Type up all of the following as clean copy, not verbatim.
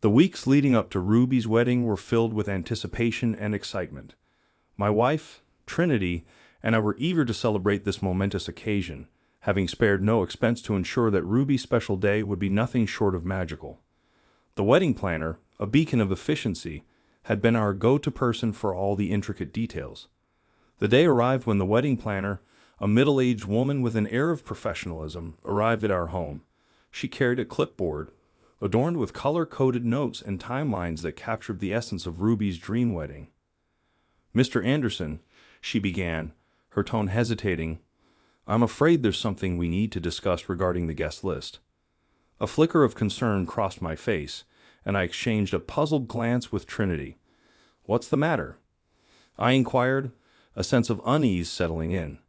The weeks leading up to Ruby's wedding were filled with anticipation and excitement. My wife, Trinity, and I were eager to celebrate this momentous occasion, having spared no expense to ensure that Ruby's special day would be nothing short of magical. The wedding planner, a beacon of efficiency, had been our go-to person for all the intricate details. The day arrived when the wedding planner, a middle-aged woman with an air of professionalism, arrived at our home. She carried a clipboard, adorned with color-coded notes and timelines that captured the essence of Ruby's dream wedding. "Mr. Anderson," she began, her tone hesitating, "I'm afraid there's something we need to discuss regarding the guest list." A flicker of concern crossed my face, and I exchanged a puzzled glance with Trinity. "What's the matter?" I inquired, a sense of unease settling in.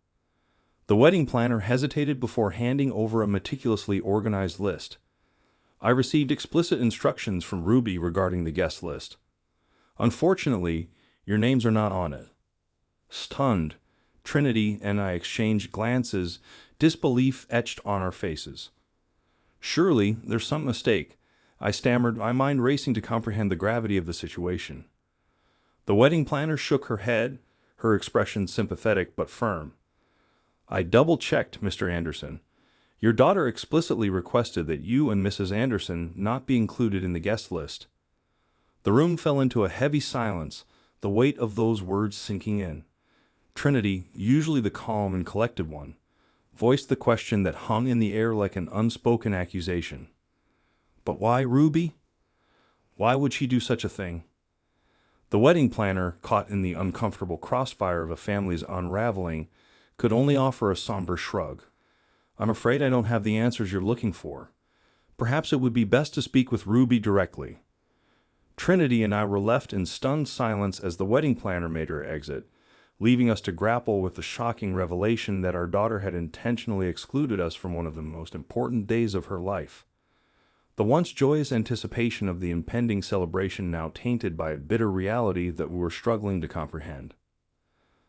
The wedding planner hesitated before handing over a meticulously organized list. "I received explicit instructions from Ruby regarding the guest list. Unfortunately, your names are not on it." Stunned, Trinity and I exchanged glances, disbelief etched on our faces. "Surely, there's some mistake," I stammered, my mind racing to comprehend the gravity of the situation. The wedding planner shook her head, her expression sympathetic but firm. "I double-checked, Mr. Anderson. Your daughter explicitly requested that you and Mrs. Anderson not be included in the guest list." The room fell into a heavy silence, the weight of those words sinking in. Trinity, usually the calm and collected one, voiced the question that hung in the air like an unspoken accusation. "But why Ruby? Why would she do such a thing?" The wedding planner, caught in the uncomfortable crossfire of a family's unraveling, could only offer a somber shrug. "I'm afraid I don't have the answers you're looking for. Perhaps it would be best to speak with Ruby directly." Trinity and I were left in stunned silence as the wedding planner made her exit, leaving us to grapple with the shocking revelation that our daughter had intentionally excluded us from one of the most important days of her life. The once joyous anticipation of the impending celebration now tainted by a bitter reality that we were struggling to comprehend.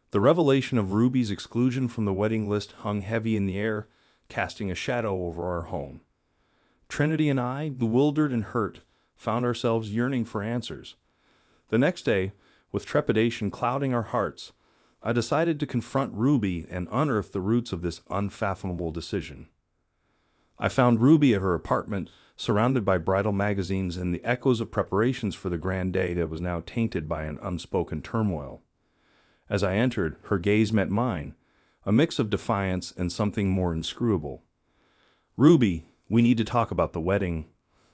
The revelation of Ruby's exclusion from the wedding list hung heavy in the air, casting a shadow over our home. Trinity and I, bewildered and hurt, found ourselves yearning for answers. The next day, with trepidation clouding our hearts, I decided to confront Ruby and unearth the roots of this unfathomable decision. I found Ruby at her apartment, surrounded by bridal magazines and the echoes of preparations for the grand day that was now tainted by an unspoken turmoil. As I entered, her gaze met mine, a mix of defiance and something more inscrutable. "Ruby, we need to talk about the wedding,"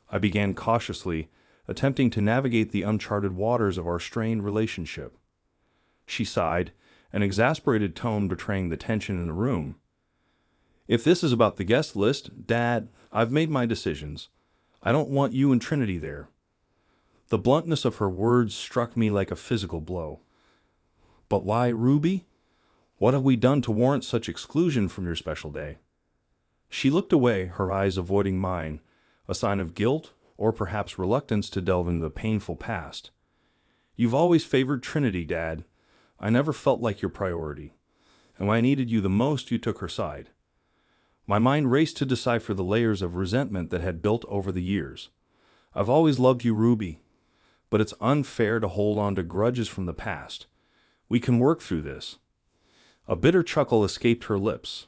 I began cautiously, attempting to navigate the uncharted waters of our strained relationship. She sighed, an exasperated tone betraying the tension in the room. "If this is about the guest list, Dad, I've made my decisions. I don't want you and Trinity there." The bluntness of her words struck me like a physical blow. "But why, Ruby? What have we done to warrant such exclusion from your special day?" She looked away, her eyes avoiding mine, a sign of guilt or perhaps reluctance to delve into the painful past. "You've always favored Trinity, Dad. I never felt like your priority. And when I needed you the most, you took her side." My mind raced to decipher the layers of resentment that had built over the years. "I've always loved you, Ruby, but it's unfair to hold on to grudges from the past. We can work through this." A bitter chuckle escaped her lips.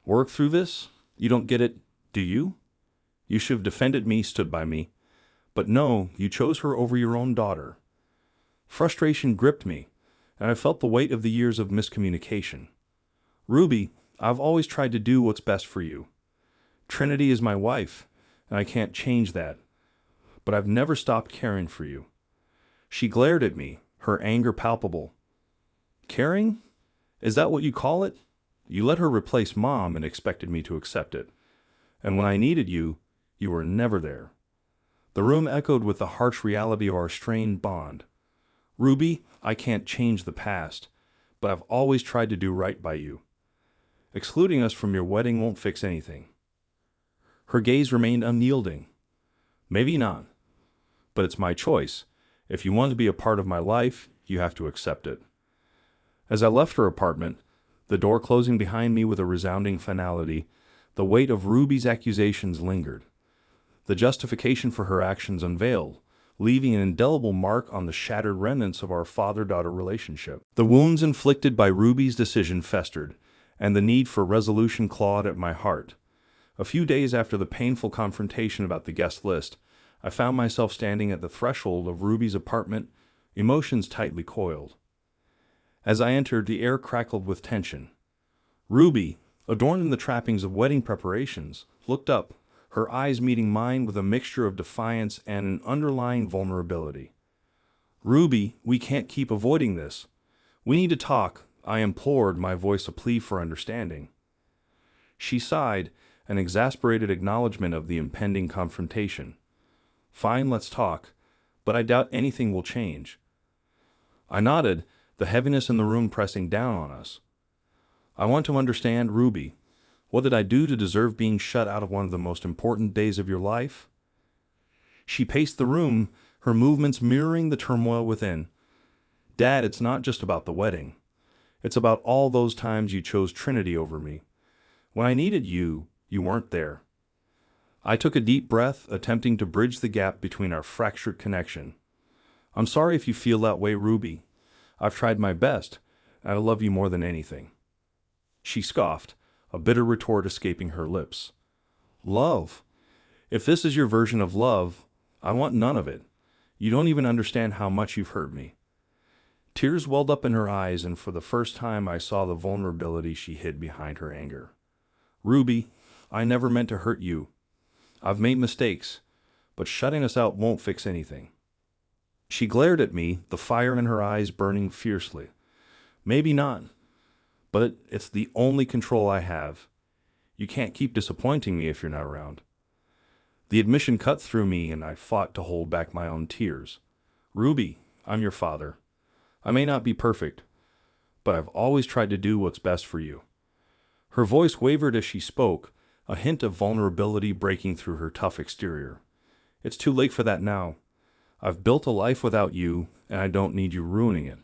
"Work through this? You don't get it, do you? You should have defended me, stood by me. But no, you chose her over your own daughter." Frustration gripped me, and I felt the weight of the years of miscommunication. "Ruby, I've always tried to do what's best for you. Trinity is my wife, and I can't change that. But I've never stopped caring for you." She glared at me, her anger palpable. "Caring? Is that what you call it? You let her replace Mom and expected me to accept it. And when I needed you, you were never there." The room echoed with the harsh reality of our strained bond. "Ruby, I can't change the past, but I've always tried to do right by you. Excluding us from your wedding won't fix anything." Her gaze remained unyielding. "Maybe not, but it's my choice. If you want to be a part of my life, you have to accept it." As I left her apartment, the door closing behind me with a resounding finality, the weight of Ruby's accusations lingered. the justification for her actions unveiled, leaving an indelible mark on the shattered remnants of our father-daughter relationship. The wounds inflicted by Ruby's decision festered, and the need for resolution clawed at my heart. A few days after the painful confrontation about the guest list, I found myself standing at the threshold of Ruby's apartment, emotions tightly coiled. As I entered, the air crackled with tension. Ruby, adorned in the trappings of wedding preparations, looked up, her eyes meeting mine with a mixture of defiance and an underlying vulnerability. "Ruby, we can't keep avoiding this. We need to talk," I implored, my voice a plea for understanding. She sighed, an exasperated acknowledgement of the impending confrontation. "Fine, let's talk, but I doubt anything will change." I nodded, the heaviness in the room pressing down on us. "I want to understand, Ruby. What did I do to deserve being shut out of one of the most important days of your life?" She paced the room, her movements mirroring the turmoil within. "Dad, it's not just about the wedding. It's about all those times you chose Trinity over me. When I needed you, you weren't there." I took a deep breath, attempting to bridge the gap between our fractured connection. "I'm sorry if you feel that way, Ruby. I've tried my best, and I love you more than anything." She scoffed, a bitter retort escaping her lips. "Love? If this is your version of love, I want none of it. You don't even understand how much you've hurt me." Tears welled up in her eyes, and for the first time I saw the vulnerability she hid behind her anger. "Ruby, I never meant to hurt you. I've made mistakes, but shutting us out won't fix anything." She glared at me, the fire in her eyes burning fiercely. "Maybe not, but it's the only control I have. You can't keep disappointing me if you're not around." The admission cut through me, and I fought to hold back my own tears. "Ruby, I'm your father. I may not be perfect, but I've always tried to do what's best for you." Her voice wavered as she spoke, a hint of vulnerability breaking through her tough exterior. "It's too late for that now. I've built a life without you, and I don't need you ruining it."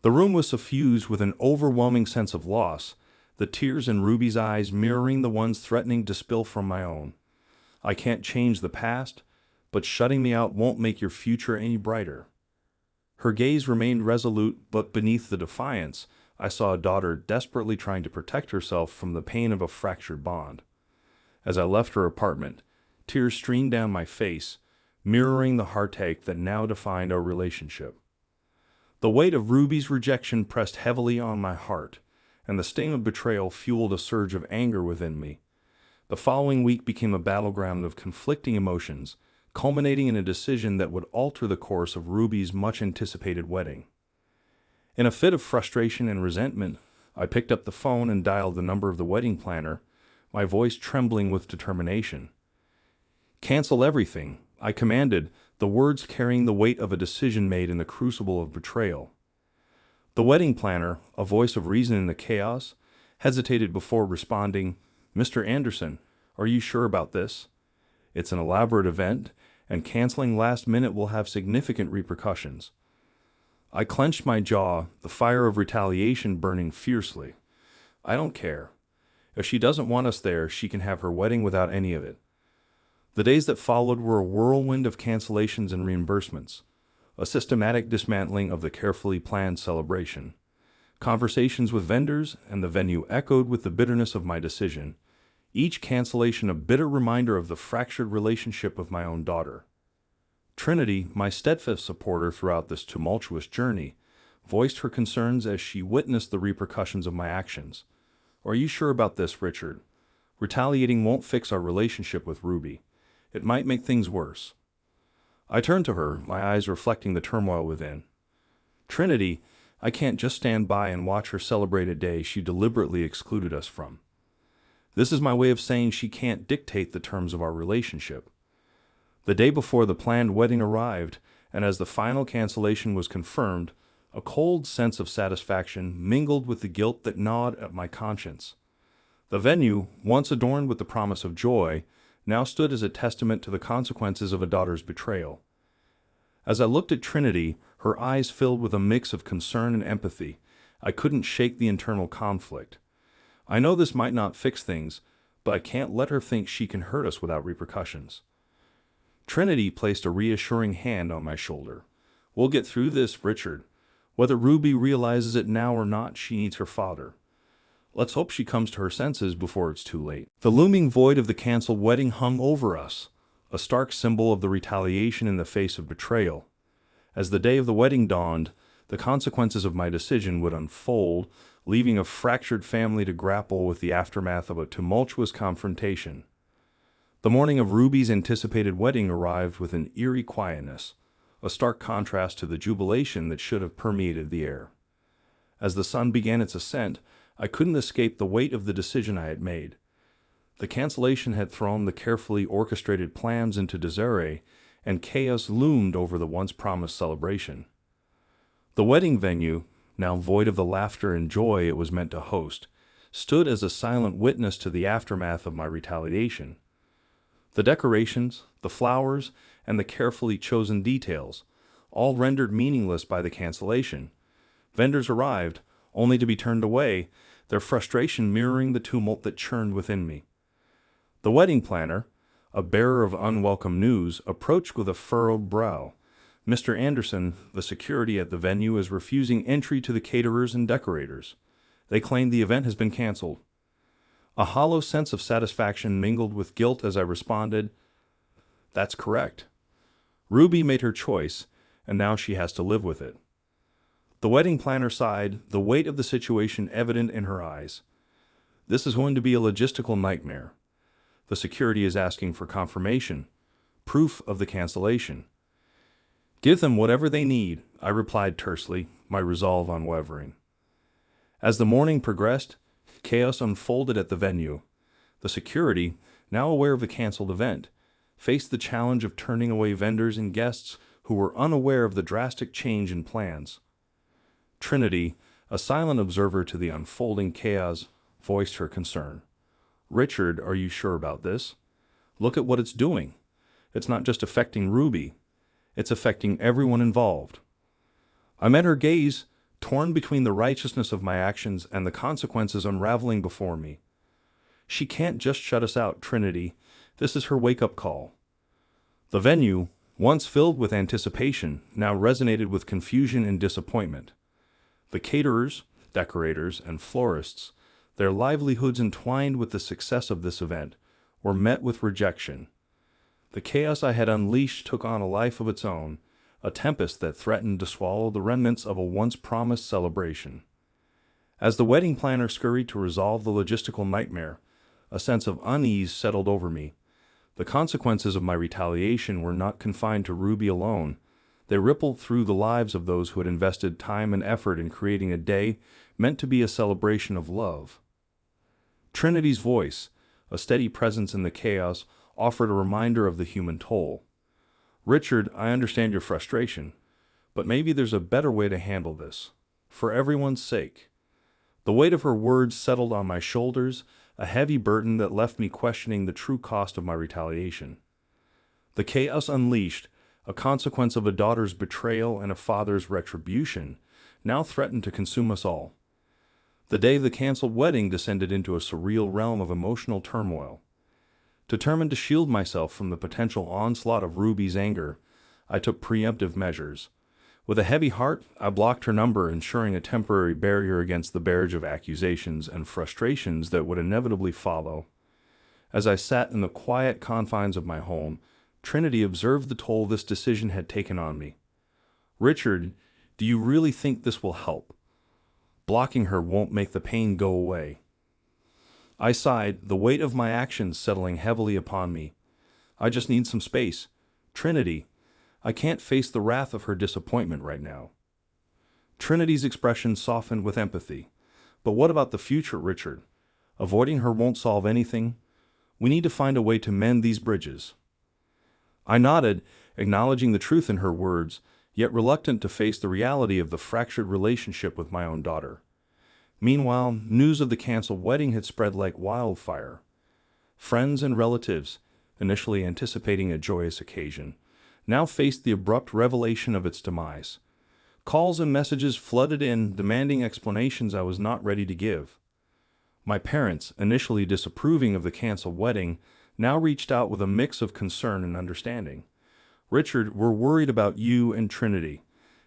The room was suffused with an overwhelming sense of loss, the tears in Ruby's eyes mirroring the ones threatening to spill from my own. "I can't change the past, but shutting me out won't make your future any brighter." Her gaze remained resolute, but beneath the defiance, I saw a daughter desperately trying to protect herself from the pain of a fractured bond. As I left her apartment, tears streamed down my face, mirroring the heartache that now defined our relationship. The weight of Ruby's rejection pressed heavily on my heart, and the sting of betrayal fueled a surge of anger within me. The following week became a battleground of conflicting emotions, culminating in a decision that would alter the course of Ruby's much-anticipated wedding. In a fit of frustration and resentment, I picked up the phone and dialed the number of the wedding planner, my voice trembling with determination. "Cancel everything," I commanded, the words carrying the weight of a decision made in the crucible of betrayal. The wedding planner, a voice of reason in the chaos, hesitated before responding. "Mr. Anderson, are you sure about this? It's an elaborate event, and canceling last minute will have significant repercussions." I clenched my jaw, the fire of retaliation burning fiercely. "I don't care. If she doesn't want us there, she can have her wedding without any of it." The days that followed were a whirlwind of cancellations and reimbursements, a systematic dismantling of the carefully planned celebration. Conversations with vendors and the venue echoed with the bitterness of my decision, each cancellation a bitter reminder of the fractured relationship with my own daughter. Trinity, my steadfast supporter throughout this tumultuous journey, voiced her concerns as she witnessed the repercussions of my actions. "Are you sure about this, Richard? Retaliating won't fix our relationship with Ruby. It might make things worse." I turned to her, my eyes reflecting the turmoil within. "Trinity, I can't just stand by and watch her celebrate a day she deliberately excluded us from. This is my way of saying she can't dictate the terms of our relationship." The day before the planned wedding arrived, and as the final cancellation was confirmed, a cold sense of satisfaction mingled with the guilt that gnawed at my conscience. The venue, once adorned with the promise of joy, now stood as a testament to the consequences of a daughter's betrayal. As I looked at Trinity, her eyes filled with a mix of concern and empathy, I couldn't shake the internal conflict. I know this might not fix things, but I can't let her think she can hurt us without repercussions. Trinity placed a reassuring hand on my shoulder. "We'll get through this, Richard. Whether Ruby realizes it now or not, she needs her father. Let's hope she comes to her senses before it's too late." The looming void of the canceled wedding hung over us, a stark symbol of the retaliation in the face of betrayal. As the day of the wedding dawned, the consequences of my decision would unfold, leaving a fractured family to grapple with the aftermath of a tumultuous confrontation. The morning of Ruby's anticipated wedding arrived with an eerie quietness, a stark contrast to the jubilation that should have permeated the air. As the sun began its ascent, I couldn't escape the weight of the decision I had made. The cancellation had thrown the carefully orchestrated plans into disarray, and chaos loomed over the once promised celebration. The wedding venue, now void of the laughter and joy it was meant to host, stood as a silent witness to the aftermath of my retaliation. The decorations, the flowers, and the carefully chosen details, all rendered meaningless by the cancellation. Vendors arrived, only to be turned away, their frustration mirroring the tumult that churned within me. The wedding planner, a bearer of unwelcome news, approached with a furrowed brow. "Mr. Anderson, the security at the venue is refusing entry to the caterers and decorators. They claim the event has been canceled." A hollow sense of satisfaction mingled with guilt as I responded, "That's correct. Ruby made her choice, and now she has to live with it." The wedding planner sighed, the weight of the situation evident in her eyes. "This is going to be a logistical nightmare. The security is asking for confirmation, proof of the cancellation." "Give them whatever they need," I replied tersely, my resolve unwavering. As the morning progressed, chaos unfolded at the venue. The security, now aware of the canceled event, faced the challenge of turning away vendors and guests who were unaware of the drastic change in plans. Trinity, a silent observer to the unfolding chaos, voiced her concern. "Richard, are you sure about this? Look at what it's doing. It's not just affecting Ruby. It's affecting everyone involved." I met her gaze, torn between the righteousness of my actions and the consequences unraveling before me. "She can't just shut us out, Trinity. This is her wake-up call." The venue, once filled with anticipation, now resonated with confusion and disappointment. The caterers, decorators, and florists, their livelihoods entwined with the success of this event, were met with rejection. The chaos I had unleashed took on a life of its own, a tempest that threatened to swallow the remnants of a once-promised celebration. As the wedding planner scurried to resolve the logistical nightmare, a sense of unease settled over me. The consequences of my retaliation were not confined to Ruby alone. They rippled through the lives of those who had invested time and effort in creating a day meant to be a celebration of love. Trinity's voice, a steady presence in the chaos, offered a reminder of the human toll. "Richard, I understand your frustration, but maybe there's a better way to handle this, for everyone's sake." The weight of her words settled on my shoulders, a heavy burden that left me questioning the true cost of my retaliation. The chaos unleashed, a consequence of a daughter's betrayal and a father's retribution, now threatened to consume us all. The day of the canceled wedding descended into a surreal realm of emotional turmoil. Determined to shield myself from the potential onslaught of Ruby's anger, I took preemptive measures. With a heavy heart, I blocked her number, ensuring a temporary barrier against the barrage of accusations and frustrations that would inevitably follow. As I sat in the quiet confines of my home, Trinity observed the toll this decision had taken on me. "Richard, do you really think this will help? Blocking her won't make the pain go away." I sighed, the weight of my actions settling heavily upon me. "I just need some space. Trinity, I can't face the wrath of her disappointment right now." Trinity's expression softened with empathy. "But what about the future, Richard? Avoiding her won't solve anything. We need to find a way to mend these bridges." I nodded, acknowledging the truth in her words, yet reluctant to face the reality of the fractured relationship with my own daughter. Meanwhile, news of the canceled wedding had spread like wildfire. Friends and relatives, initially anticipating a joyous occasion, now faced the abrupt revelation of its demise. Calls and messages flooded in, demanding explanations I was not ready to give. My parents, initially disapproving of the canceled wedding, now reached out with a mix of concern and understanding. Richard, we're worried about you and Trinity.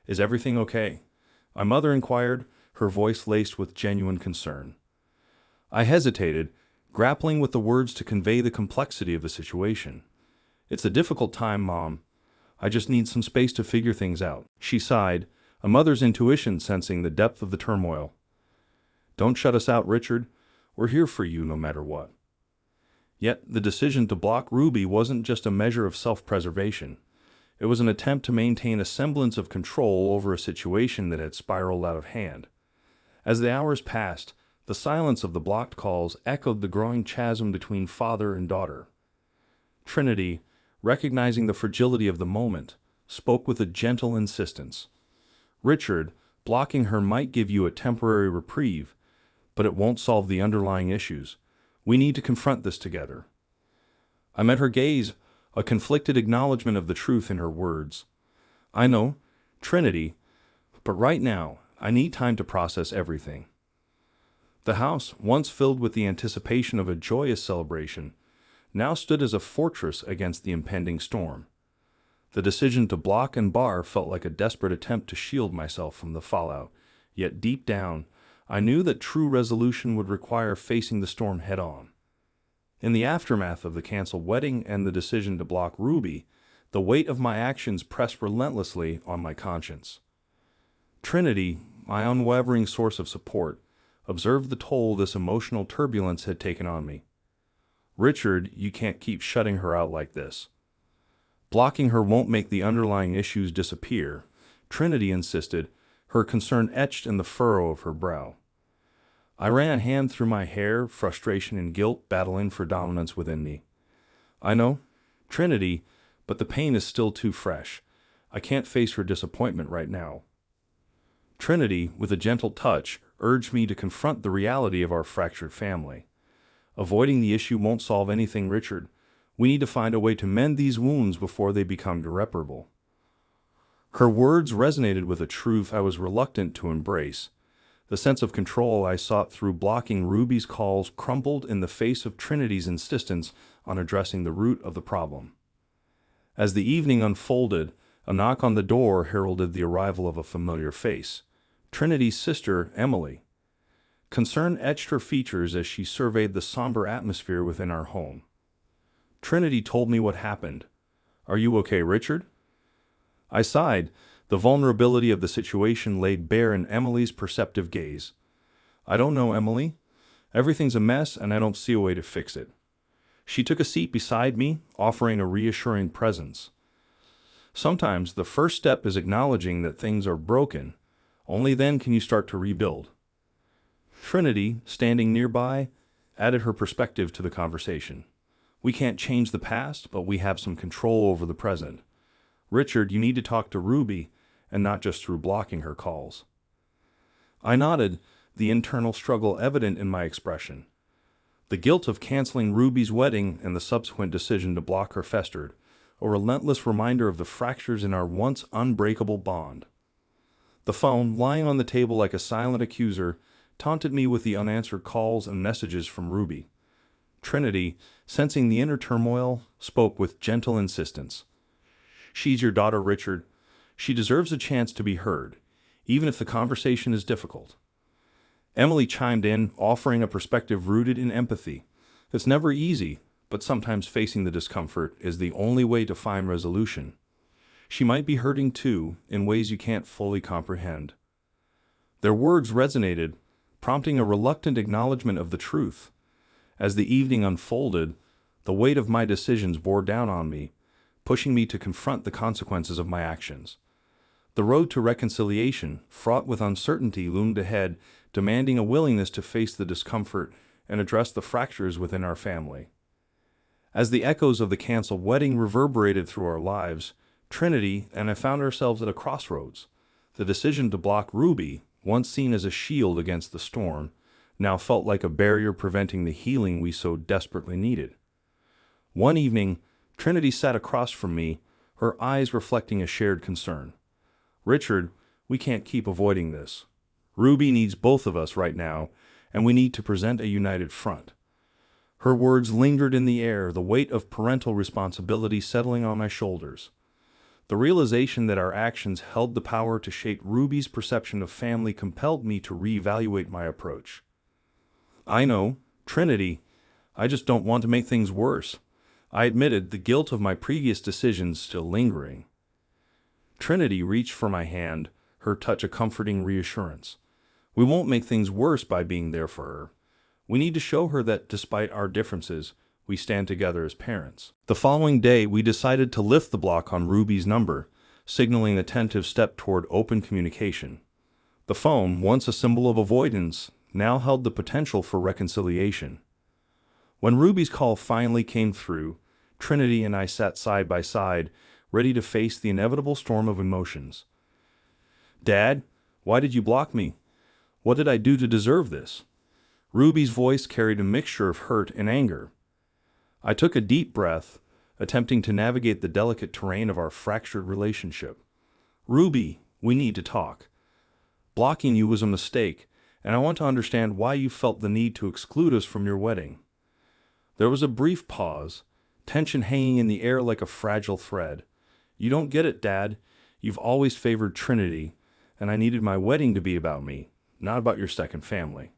Is everything okay? My mother inquired, her voice laced with genuine concern. I hesitated, grappling with the words to convey the complexity of the situation. It's a difficult time, Mom. I just need some space to figure things out. She sighed, a mother's intuition sensing the depth of the turmoil. Don't shut us out, Richard. We're here for you no matter what. Yet the decision to block Ruby wasn't just a measure of self-preservation. It was an attempt to maintain a semblance of control over a situation that had spiraled out of hand. As the hours passed, the silence of the blocked calls echoed the growing chasm between father and daughter. Trinity, recognizing the fragility of the moment, spoke with a gentle insistence. Richard, blocking her might give you a temporary reprieve, but it won't solve the underlying issues. We need to confront this together. I met her gaze, a conflicted acknowledgement of the truth in her words. I know, Trinity, but right now, I need time to process everything. The house, once filled with the anticipation of a joyous celebration, now stood as a fortress against the impending storm. The decision to block and bar felt like a desperate attempt to shield myself from the fallout, yet deep down, I knew that true resolution would require facing the storm head-on. In the aftermath of the canceled wedding and the decision to block Ruby, the weight of my actions pressed relentlessly on my conscience. Trinity, my unwavering source of support, observed the toll this emotional turbulence had taken on me. Richard, you can't keep shutting her out like this. Blocking her won't make the underlying issues disappear, Trinity insisted, her concern etched in the furrow of her brow. I ran a hand through my hair, frustration and guilt battling for dominance within me. I know, Trinity, but the pain is still too fresh. I can't face her disappointment right now. Trinity, with a gentle touch, urged me to confront the reality of our fractured family. Avoiding the issue won't solve anything, Richard. We need to find a way to mend these wounds before they become irreparable. Her words resonated with a truth I was reluctant to embrace. The sense of control I sought through blocking Ruby's calls crumbled in the face of Trinity's insistence on addressing the root of the problem. As the evening unfolded, a knock on the door heralded the arrival of a familiar face. Trinity's sister, Emily. Concern etched her features as she surveyed the somber atmosphere within our home. Trinity told me what happened. Are you okay, Richard? I sighed, the vulnerability of the situation laid bare in Emily's perceptive gaze. I don't know, Emily. Everything's a mess and I don't see a way to fix it. She took a seat beside me, offering a reassuring presence. Sometimes the first step is acknowledging that things are broken. Only then can you start to rebuild. Trinity, standing nearby, added her perspective to the conversation. We can't change the past, but we have some control over the present. Richard, you need to talk to Ruby, and not just through blocking her calls. I nodded, the internal struggle evident in my expression. The guilt of canceling Ruby's wedding and the subsequent decision to block her festered, a relentless reminder of the fractures in our once unbreakable bond. The phone, lying on the table like a silent accuser, taunted me with the unanswered calls and messages from Ruby. Trinity, sensing the inner turmoil, spoke with gentle insistence. She's your daughter, Richard. She deserves a chance to be heard, even if the conversation is difficult. Emily chimed in, offering a perspective rooted in empathy. It's never easy, but sometimes facing the discomfort is the only way to find resolution. She might be hurting too, in ways you can't fully comprehend. Their words resonated, prompting a reluctant acknowledgement of the truth. As the evening unfolded, the weight of my decisions bore down on me, pushing me to confront the consequences of my actions. The road to reconciliation, fraught with uncertainty, loomed ahead, demanding a willingness to face the discomfort and address the fractures within our family. As the echoes of the canceled wedding reverberated through our lives, Trinity and I found ourselves at a crossroads. The decision to block Ruby, once seen as a shield against the storm, now felt like a barrier preventing the healing we so desperately needed. One evening, Trinity sat across from me, her eyes reflecting a shared concern. Richard, we can't keep avoiding this. Ruby needs both of us right now, and we need to present a united front. Her words lingered in the air, the weight of parental responsibility settling on my shoulders. The realization that our actions held the power to shape Ruby's perception of family compelled me to reevaluate my approach. I know, Trinity, I just don't want to make things worse. I admitted, the guilt of my previous decisions still lingering. Trinity reached for my hand, her touch a comforting reassurance. We won't make things worse by being there for her. We need to show her that despite our differences, we stand together as parents. The following day, we decided to lift the block on Ruby's number, signaling an attentive step toward open communication. The phone, once a symbol of avoidance, now held the potential for reconciliation. When Ruby's call finally came through, Trinity and I sat side by side, ready to face the inevitable storm of emotions. "Dad, why did you block me? What did I do to deserve this?" Ruby's voice carried a mixture of hurt and anger. I took a deep breath, attempting to navigate the delicate terrain of our fractured relationship. "Ruby, we need to talk. Blocking you was a mistake, and I want to understand why you felt the need to exclude us from your wedding." There was a brief pause, tension hanging in the air like a fragile thread. "You don't get it, Dad. You've always favored Trinity, and I needed my wedding to be about me, not about your second family."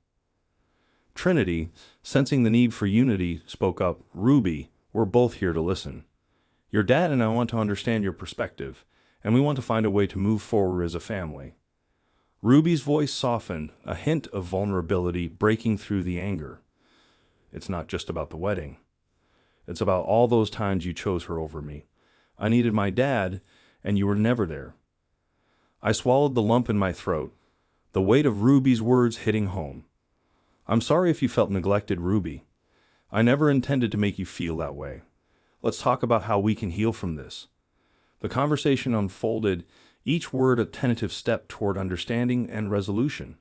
Trinity, sensing the need for unity, spoke up. "Ruby, we're both here to listen. Your dad and I want to understand your perspective, and we want to find a way to move forward as a family." Ruby's voice softened, a hint of vulnerability breaking through the anger. "It's not just about the wedding. It's about all those times you chose her over me. I needed my dad, and you were never there." I swallowed the lump in my throat, the weight of Ruby's words hitting home. "I'm sorry if you felt neglected, Ruby. I never intended to make you feel that way. Let's talk about how we can heal from this." The conversation unfolded, each word a tentative step toward understanding and resolution.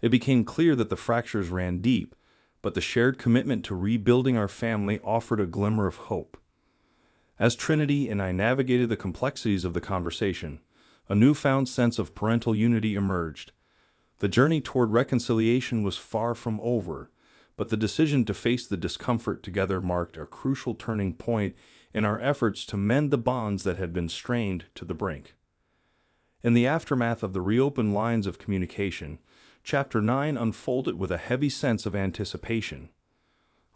It became clear that the fractures ran deep, but the shared commitment to rebuilding our family offered a glimmer of hope. As Trinity and I navigated the complexities of the conversation, a newfound sense of parental unity emerged. The journey toward reconciliation was far from over, but the decision to face the discomfort together marked a crucial turning point in our efforts to mend the bonds that had been strained to the brink. In the aftermath of the reopened lines of communication, Chapter 9 unfolded with a heavy sense of anticipation.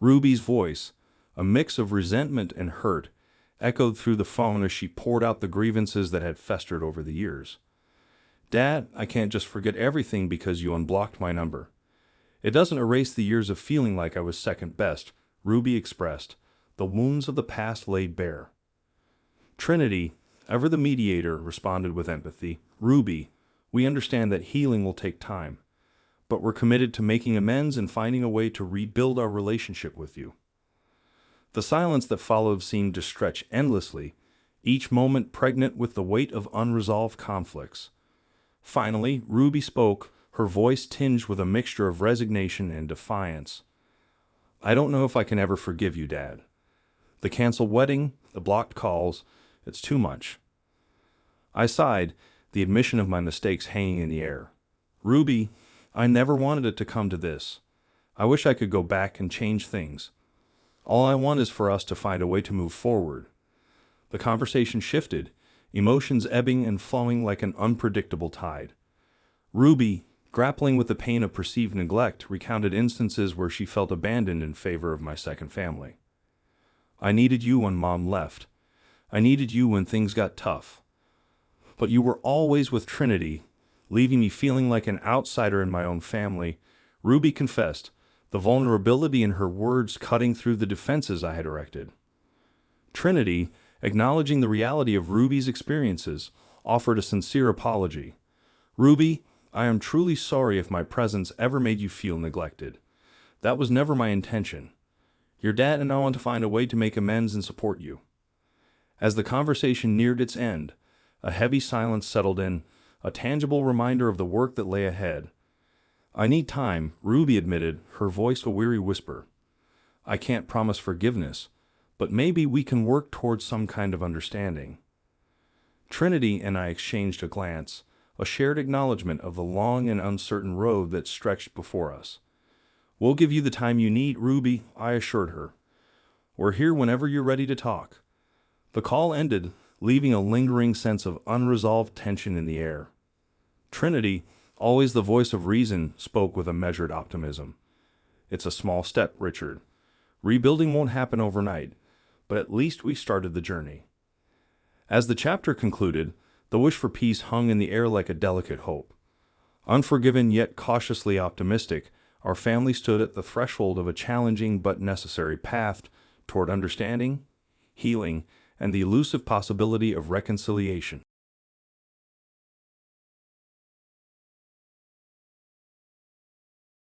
Ruby's voice, a mix of resentment and hurt, echoed through the phone as she poured out the grievances that had festered over the years. "Dad, I can't just forget everything because you unblocked my number. It doesn't erase the years of feeling like I was second best," Ruby expressed, the wounds of the past laid bare. Trinity, ever the mediator, responded with empathy. "Ruby, we understand that healing will take time, but we're committed to making amends and finding a way to rebuild our relationship with you." The silence that followed seemed to stretch endlessly, each moment pregnant with the weight of unresolved conflicts. Finally, Ruby spoke, her voice tinged with a mixture of resignation and defiance. "I don't know if I can ever forgive you, Dad. The canceled wedding, the blocked calls, it's too much." I sighed, the admission of my mistakes hanging in the air. "Ruby, I never wanted it to come to this. I wish I could go back and change things. All I want is for us to find a way to move forward." The conversation shifted, emotions ebbing and flowing like an unpredictable tide. Ruby, grappling with the pain of perceived neglect, recounted instances where she felt abandoned in favor of my second family. "I needed you when Mom left. I needed you when things got tough. But you were always with Trinity, leaving me feeling like an outsider in my own family," Ruby confessed, the vulnerability in her words cutting through the defenses I had erected. Trinity, acknowledging the reality of Ruby's experiences, offered a sincere apology. "Ruby, I am truly sorry if my presence ever made you feel neglected. That was never my intention. Your dad and I want to find a way to make amends and support you." As the conversation neared its end, a heavy silence settled in, a tangible reminder of the work that lay ahead. "I need time," Ruby admitted, her voice a weary whisper. "I can't promise forgiveness, but maybe we can work towards some kind of understanding." Trinity and I exchanged a glance, a shared acknowledgement of the long and uncertain road that stretched before us. "We'll give you the time you need, Ruby," I assured her. "We're here whenever you're ready to talk." The call ended, leaving a lingering sense of unresolved tension in the air. Trinity, always the voice of reason, spoke with a measured optimism. "It's a small step, Richard. Rebuilding won't happen overnight, but at least we started the journey." As the chapter concluded, the wish for peace hung in the air like a delicate hope. Unforgiven yet cautiously optimistic, our family stood at the threshold of a challenging but necessary path toward understanding, healing, and the elusive possibility of reconciliation.